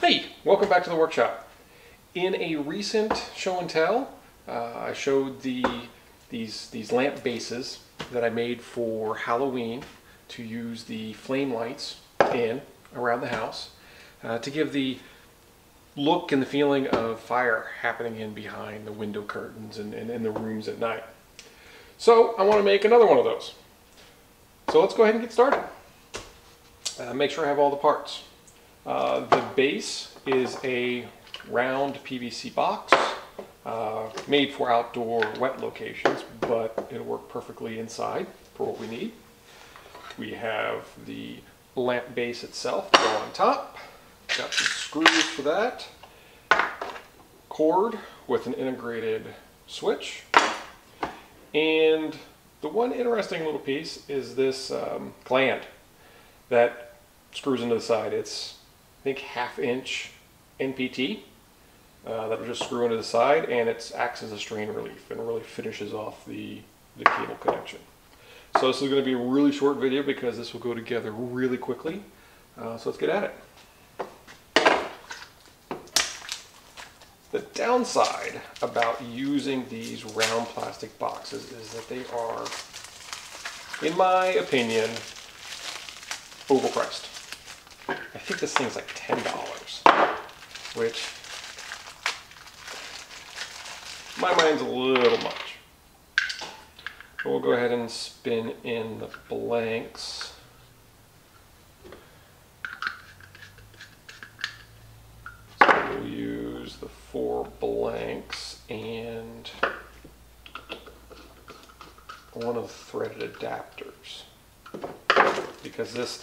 Hey, welcome back to the workshop. In a recent show and tell, I showed these lamp bases that I made for Halloween to use the flame lights in around the house to give the look and the feeling of fire happening in behind the window curtains and in the rooms at night. So I want to make another one of those. So let's go ahead and get started. Make sure I have all the parts. The base is a round PVC box made for outdoor wet locations, but it'll work perfectly inside for what we need. We have the lamp base itself to go on top. Got some screws for that. Cord with an integrated switch. And the one interesting little piece is this gland that screws into the side. It's, I think, 1/2 inch NPT that'll just screw into the side, and it acts as a strain relief and really finishes off the cable connection. So this is going to be a really short video because this will go together really quickly. So let's get at it. The downside about using these round plastic boxes is that they are, in my opinion, overpriced. I think this thing's like $10, which in my mind's a little much. But we'll go ahead and spin in the blanks. So we'll use the 4 blanks and one of the threaded adapters. Because this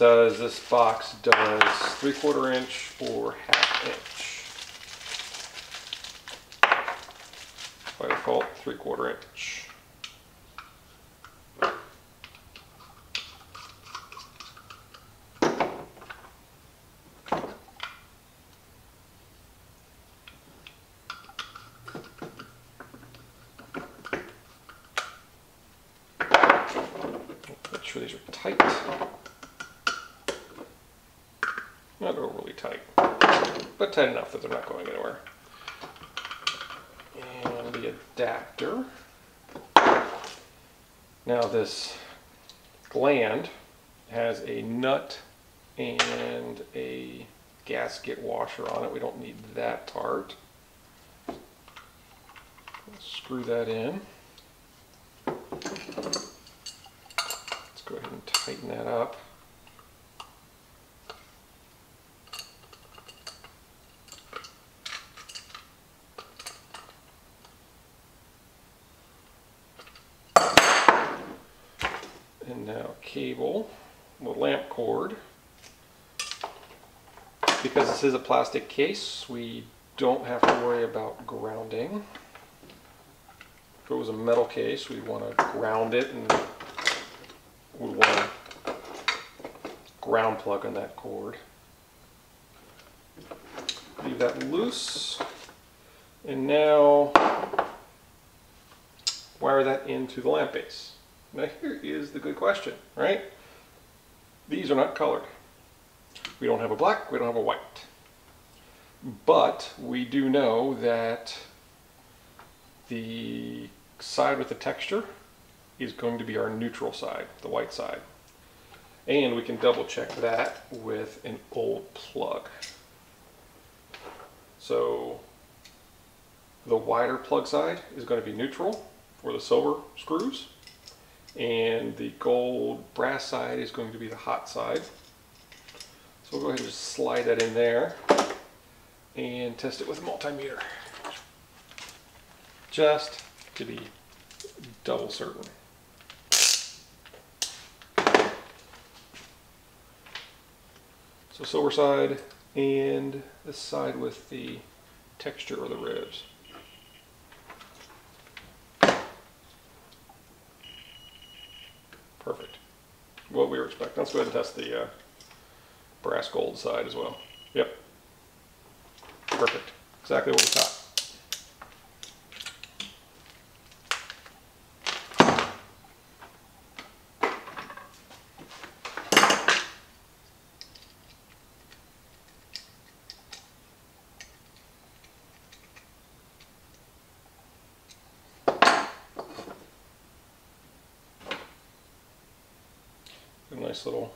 box does 3/4 inch or 1/2 inch. By default, 3/4 inch. Make sure these are tight. Not overly tight, but tight enough that they're not going anywhere. And the adapter. Now this gland has a nut and a gasket washer on it. We don't need that part. Screw that in. Let's go ahead and tighten that up. And now cable, the lamp cord. Because this is a plastic case, we don't have to worry about grounding. If it was a metal case, we'd want to ground it, and we'd want to ground plug on that cord. Leave that loose, and now wire that into the lamp base. Now here is the good question, right? These are not colored. We don't have a black, we don't have a white. But we do know that the side with the texture is going to be our neutral side, the white side. And we can double check that with an old plug. So the wider plug side is going to be neutral for the silver screws. And the gold brass side is going to be the hot side. So we'll go ahead and just slide that in there and test it with a multimeter, just to be double certain. So silver side and this side with the texture or the ribs. Perfect. What we were expecting. Let's go ahead and test the brass gold side as well. Yep. Perfect. Exactly what we thought. nice little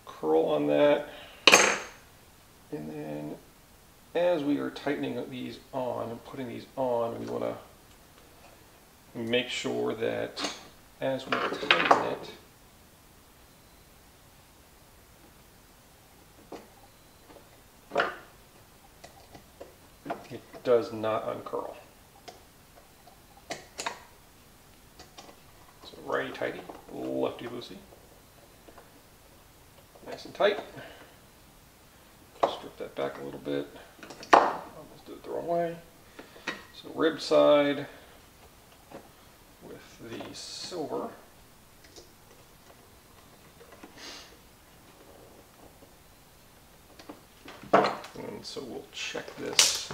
curl on that. And then as we are tightening these on and putting these on, we want to make sure that as we tighten it, it does not uncurl. So righty tighty, lefty loosey. Nice and tight. Just strip that back a little bit. Almost did it the wrong way. So rib side with the silver. And so we'll check this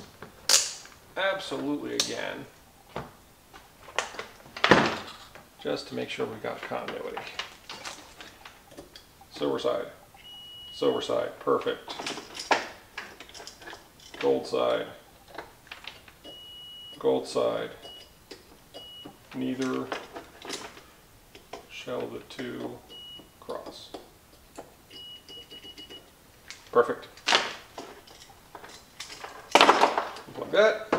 absolutely again, just to make sure we've got continuity. Silver side, perfect. Gold side, neither shall the two cross. Perfect. Like that.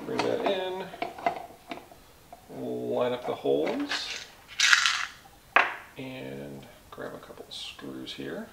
Bring that in. Line up the holes. And grab a couple of screws here.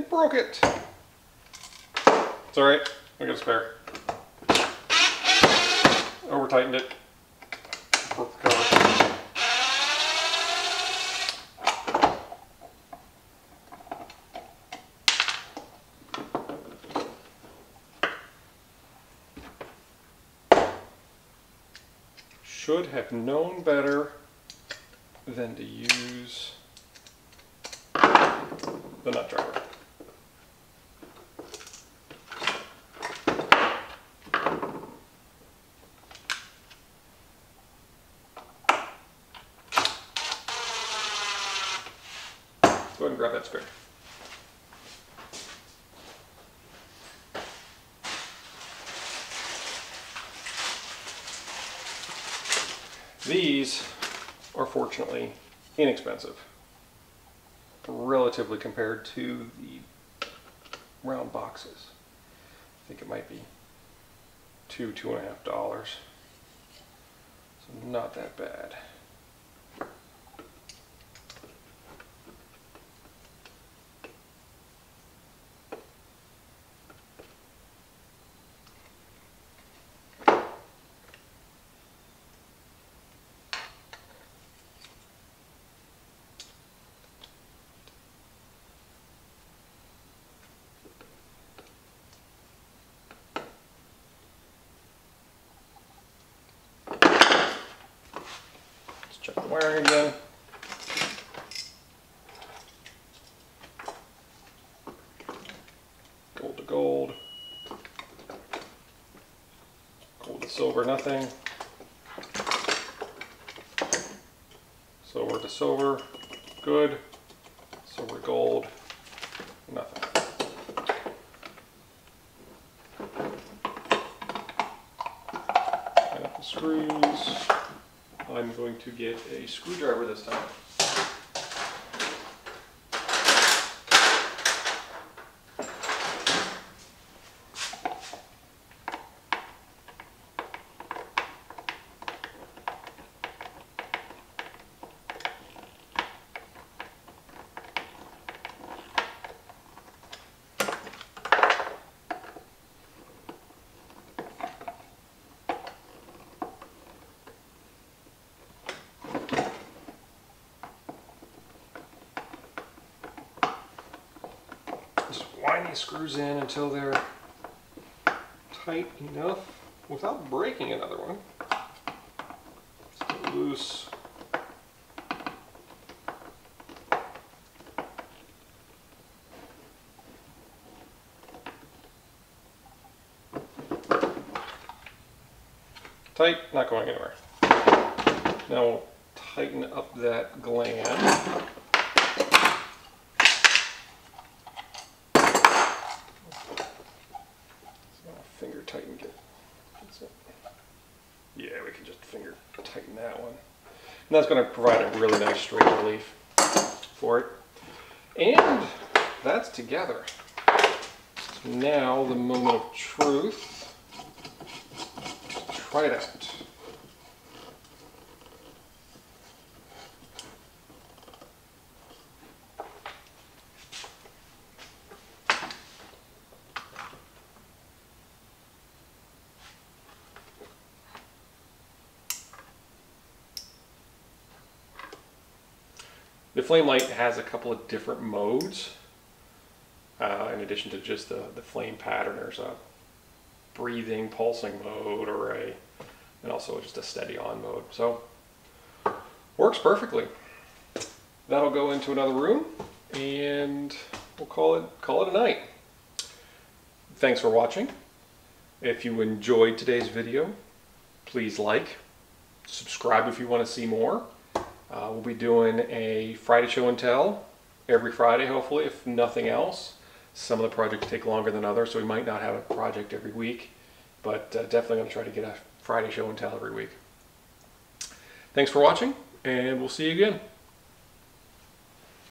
Broke it. It's alright, I got a spare. Over tightened it. Broke the cover. Should have known better than to use the nut driver. Go ahead and grab that spare. These are fortunately inexpensive, relatively compared to the round boxes. I think it might be $2.50. So not that bad. Check the wiring again. Gold to gold. Gold to silver, nothing. Silver to silver, good. Silver to gold, nothing. Line up the screws. I'm going to get a screwdriver this time. Just wind these screws in until they're tight enough. without breaking another one, just loose. Tight, not going anywhere. Now we'll tighten up that gland. Finger tighten it. Yeah, we can just finger tighten that one. And that's going to provide a really nice straight relief for it. And that's together. Now the moment of truth. Try it out. The flame light has a couple of different modes. In addition to just the flame pattern, there's a breathing, pulsing mode, and also just a steady on mode. So works perfectly. That'll go into another room, and we'll call it a night. Thanks for watching. If you enjoyed today's video, please like, subscribe if you want to see more. We'll be doing a Friday show and tell every Friday, hopefully, if nothing else. Some of the projects take longer than others, so we might not have a project every week, but definitely going to try to get a Friday show and tell every week. Thanks for watching, and we'll see you again.